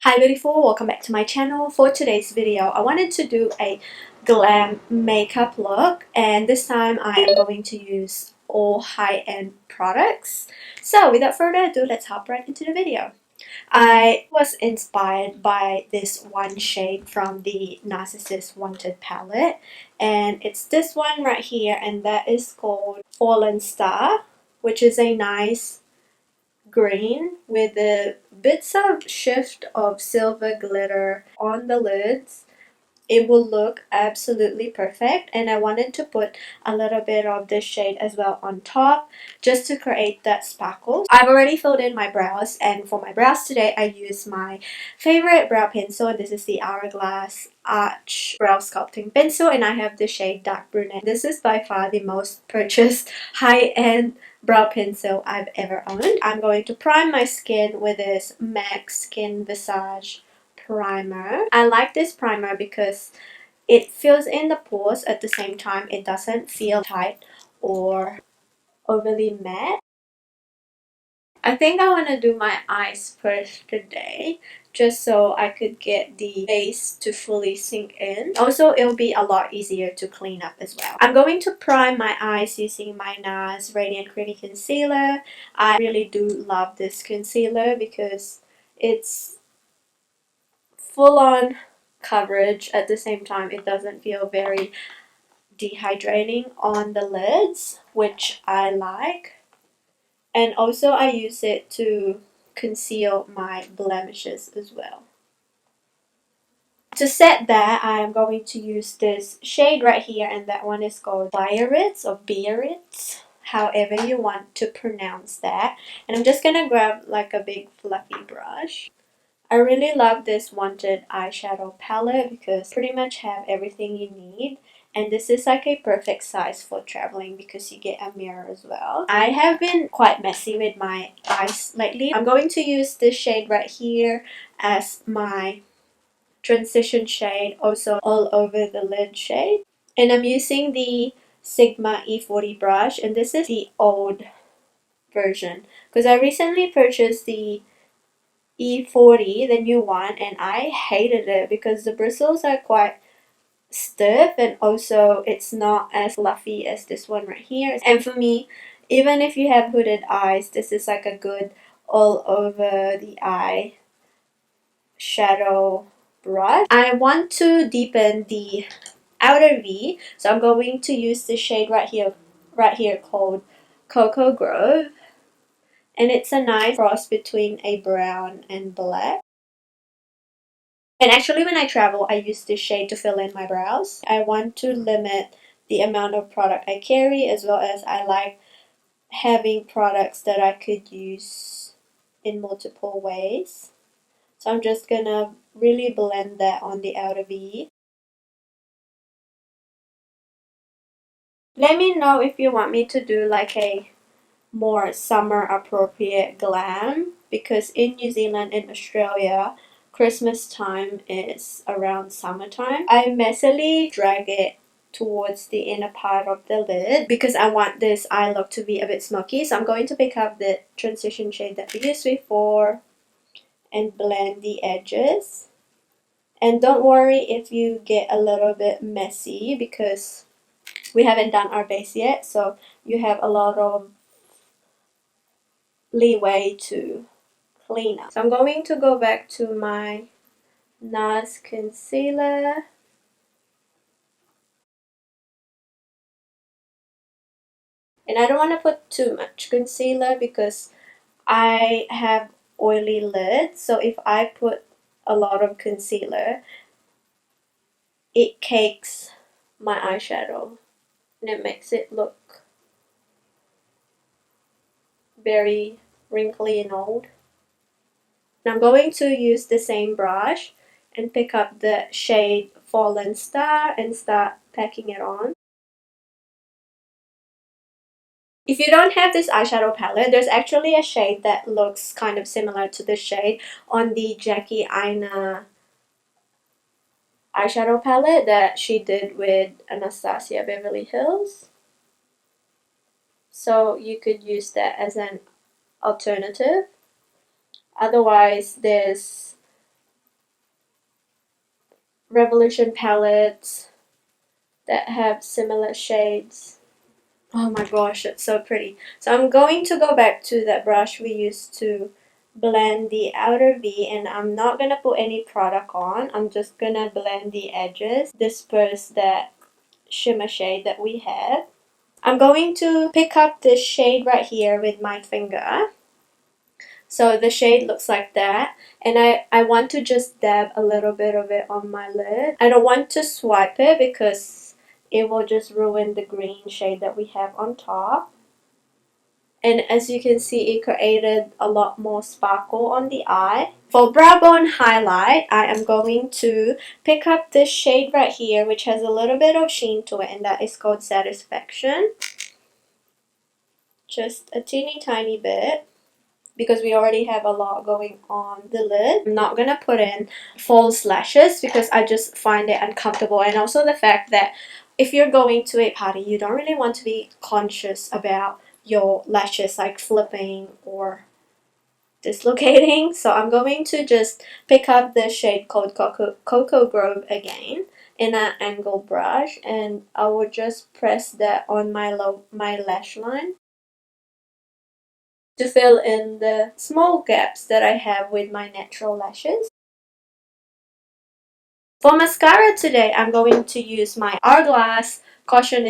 Hi beautiful, welcome back to my channel. For today's video, I wanted to do a glam makeup look, and this time I am going to use all high-end products. So without further ado, let's hop right into the video. I was inspired by this one shade from the Narcissist Wanted palette, and it's this one right here, and that is called Fallen Star, which is a nice green with a bits of shift of silver glitter on the lids. It will look absolutely perfect, and I wanted to put a little bit of this shade as well on top just to create that sparkle. I've already filled in my brows, and for my brows today I use my favorite brow pencil, and this is the Hourglass Arch Brow Sculpting Pencil, and I have the shade Dark Brunette. This is by far the most purchased high-end brow pencil I've ever owned. I'm going to prime my skin with this MAC Skin Visage primer. I like this primer because it fills in the pores at the same time. It doesn't feel tight or overly matte. I think I want to do my eyes first today just so I could get the base to fully sink in. Also, it'll be a lot easier to clean up as well. I'm going to prime my eyes using my NARS Radiant Creamy Concealer. I really do love this concealer because it's full-on coverage. At the same time, it doesn't feel very dehydrating on the lids, which I like. And also I use it to conceal my blemishes as well. To set that, I am going to use this shade right here, and that one is called Biarritz or Biarritz, however you want to pronounce that. And I'm just gonna grab like a big fluffy brush. I really love this Wanted eyeshadow palette because pretty much have everything you need, and this is like a perfect size for traveling because you get a mirror as well. I have been quite messy with my eyes lately. I'm going to use this shade right here as my transition shade, also all over the lid shade. And I'm using the Sigma E40 brush, and this is the old version because I recently purchased the E40, the new one, and I hated it because the bristles are quite stiff, and also it's not as fluffy as this one right here. And for me, even if you have hooded eyes, this is like a good all over the eye shadow brush. I want to deepen the outer V, so I'm going to use this shade right here called Cocoa Grove, and it's a nice cross between a brown and black. And actually when I travel, I use this shade to fill in my brows. I want to limit the amount of product I carry, as well as I like having products that I could use in multiple ways. So I'm just gonna really blend that on the outer V. Let me know if you want me to do like a more summer appropriate glam, because in New Zealand and Australia, Christmas time is around summertime. I messily drag it towards the inner part of the lid because I want this eye look to be a bit smoky. So I'm going to pick up the transition shade that we used before and blend the edges. And don't worry if you get a little bit messy because we haven't done our base yet, so you have a lot of leeway to clean up. So I'm going to go back to my NARS concealer. And I don't want to put too much concealer because I have oily lids. So if I put a lot of concealer, it cakes my eyeshadow and it makes it look very wrinkly and old. And I'm going to use the same brush and pick up the shade Fallen Star and start packing it on. If you don't have this eyeshadow palette, there's actually a shade that looks kind of similar to this shade on the Jackie Aina eyeshadow palette that she did with Anastasia Beverly Hills. So you could use that as an alternative. Otherwise, there's Revolution palettes that have similar shades. Oh my gosh, it's so pretty. So I'm going to go back to that brush we used to blend the outer V, and I'm not going to put any product on. I'm just going to blend the edges, disperse that shimmer shade that we had. I'm going to pick up this shade right here with my finger. So the shade looks like that, and I want to just dab a little bit of it on my lid. I don't want to swipe it because it will just ruin the green shade that we have on top. And as you can see, it created a lot more sparkle on the eye. For brow bone highlight, I am going to pick up this shade right here, which has a little bit of sheen to it, and that is called Satisfaction. Just a teeny tiny bit, because we already have a lot going on the lid. I'm not gonna put in false lashes because I just find it uncomfortable, and also the fact that if you're going to a party, you don't really want to be conscious about your lashes like flipping or dislocating. So I'm going to just pick up the shade called Cocoa Grove again in an angle brush, and I will just press that on my lash line to fill in the small gaps that I have with my natural lashes. For mascara today, I'm going to use my Hourglass Caution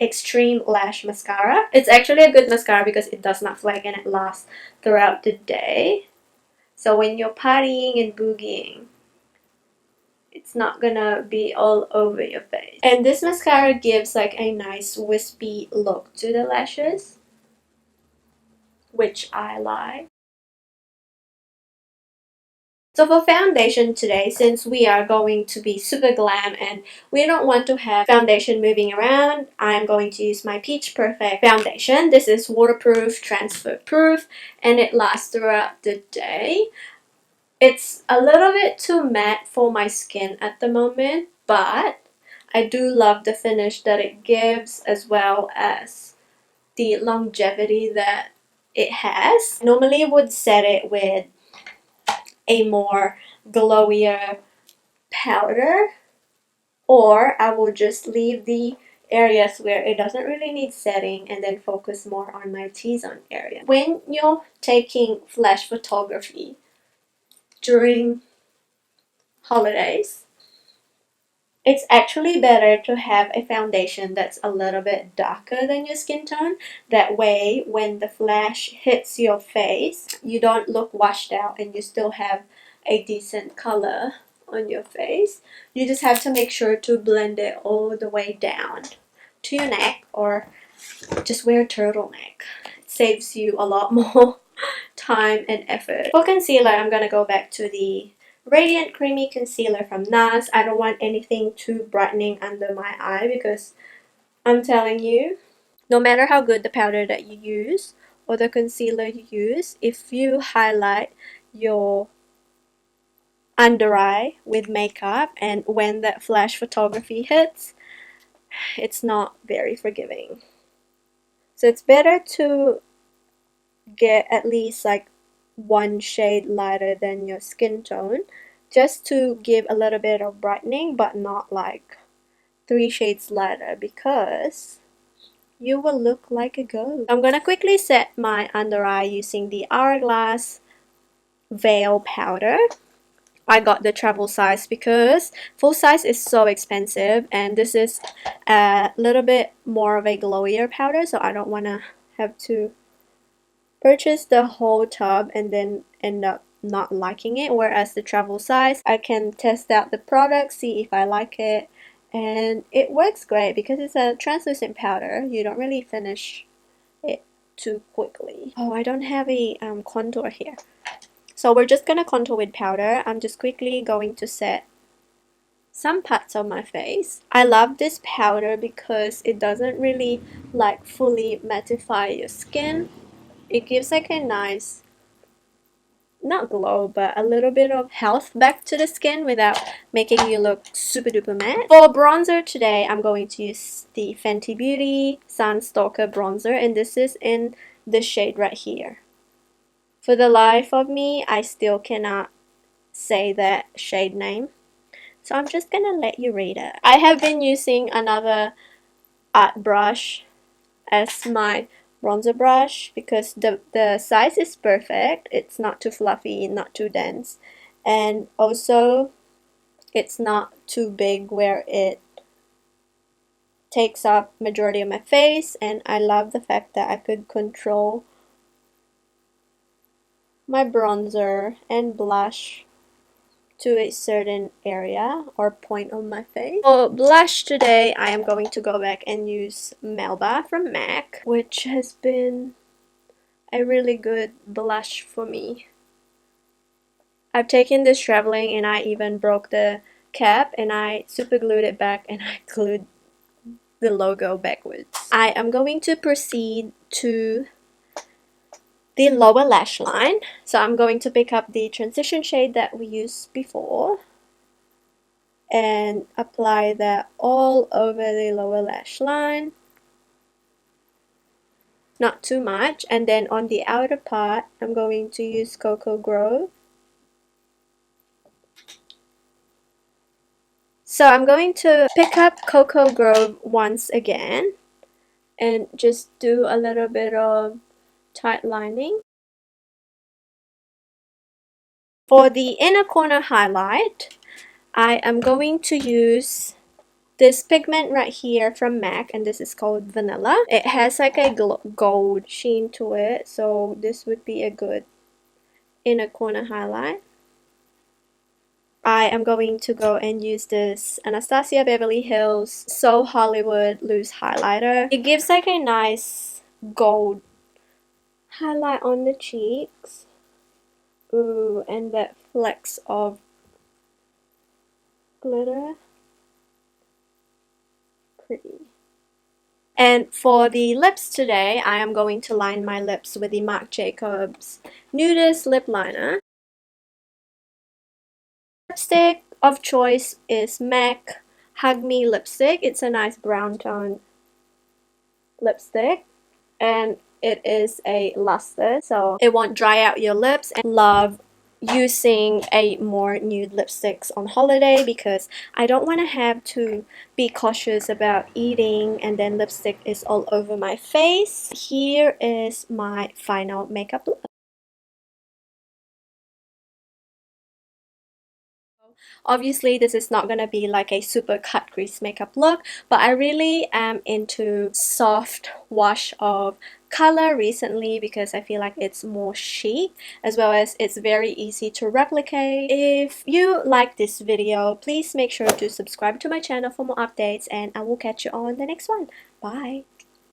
Extreme Lash Mascara. It's actually a good mascara because it does not flake and it lasts throughout the day. So when you're partying and boogieing, it's not gonna be all over your face. And this mascara gives like a nice wispy look to the lashes, which I like. So for foundation today, since we are going to be super glam and we don't want to have foundation moving around, I'm going to use my Peach Perfect foundation. This is waterproof, transfer proof, and it lasts throughout the day. It's a little bit too matte for my skin at the moment, but I do love the finish that it gives as well as the longevity that it has. Normally would set it with a more glowier powder, or I will just leave the areas where it doesn't really need setting and then focus more on my T-zone area. When you're taking flash photography during holidays, it's actually better to have a foundation that's a little bit darker than your skin tone. That way, when the flash hits your face, you don't look washed out and you still have a decent color on your face. You just have to make sure to blend it all the way down to your neck, or just wear a turtleneck. It saves you a lot more time and effort. For concealer, I'm going to go back to the Radiant Creamy Concealer from NARS. I don't want anything too brightening under my eye because I'm telling you, no matter how good the powder that you use or the concealer you use, if you highlight your under eye with makeup and when that flash photography hits, it's not very forgiving. So it's better to get at least like one shade lighter than your skin tone, just to give a little bit of brightening, but not like 3 shades lighter, because you will look like a ghost. I'm gonna quickly set my under eye using the Hourglass Veil Powder. I got the travel size because full size is so expensive, and this is a little bit more of a glowier powder, so I don't want to have to purchase the whole tub and then end up not liking it. Whereas the travel size, I can test out the product, see if I like it, and it works great because it's a translucent powder. You don't really finish it too quickly. Oh, I don't have a contour here, so we're just gonna contour with powder. I'm just quickly going to set some parts of my face. I love this powder because it doesn't really like fully mattify your skin. It gives like a nice, not glow, but a little bit of health back to the skin without making you look super duper matte. For bronzer today, I'm going to use the Fenty Beauty Sunstalker bronzer, and this is in the shade right here. For the life of me, I still cannot say that shade name, So I'm just gonna let you read it. I have been using another art brush as my bronzer brush because the size is perfect. It's not too fluffy, not too dense, and also it's not too big where it takes up majority of my face. And I love the fact that I could control my bronzer and blush to a certain area or point on my face. For blush today, I am going to go back and use Melba from MAC, which has been a really good blush for me. I've taken this traveling and I even broke the cap and I super glued it back and I glued the logo backwards. I am going to proceed to the lower lash line. So I'm going to pick up the transition shade that we used before and apply that all over the lower lash line. Not too much. And then on the outer part, I'm going to use Cocoa Grove. So I'm going to pick up Cocoa Grove once again and just do a little bit of tight lining. For the inner corner highlight, I am going to use this pigment right here from MAC, and this is called Vanilla. It has like a gold sheen to it, so this would be a good inner corner highlight. I am going to go and use this Anastasia Beverly Hills So Hollywood Loose Highlighter. It gives like a nice gold highlight on the cheeks. Ooh, and that flecks of glitter. Pretty. And for the lips today, I am going to line my lips with the Marc Jacobs Nudist Lip Liner. Lipstick of choice is MAC Hug Me lipstick. It's a nice brown tone lipstick and it is a luster, so it won't dry out your lips. And love using a more nude lipsticks on holiday because I don't want to have to be cautious about eating and then lipstick is all over my face. Here is my final makeup look. Obviously, this is not going to be like a super cut crease makeup look, but I really am into soft wash of color recently because I feel like it's more chic as well as it's very easy to replicate. If you like this video, please make sure to subscribe to my channel for more updates and I will catch you on the next one. Bye!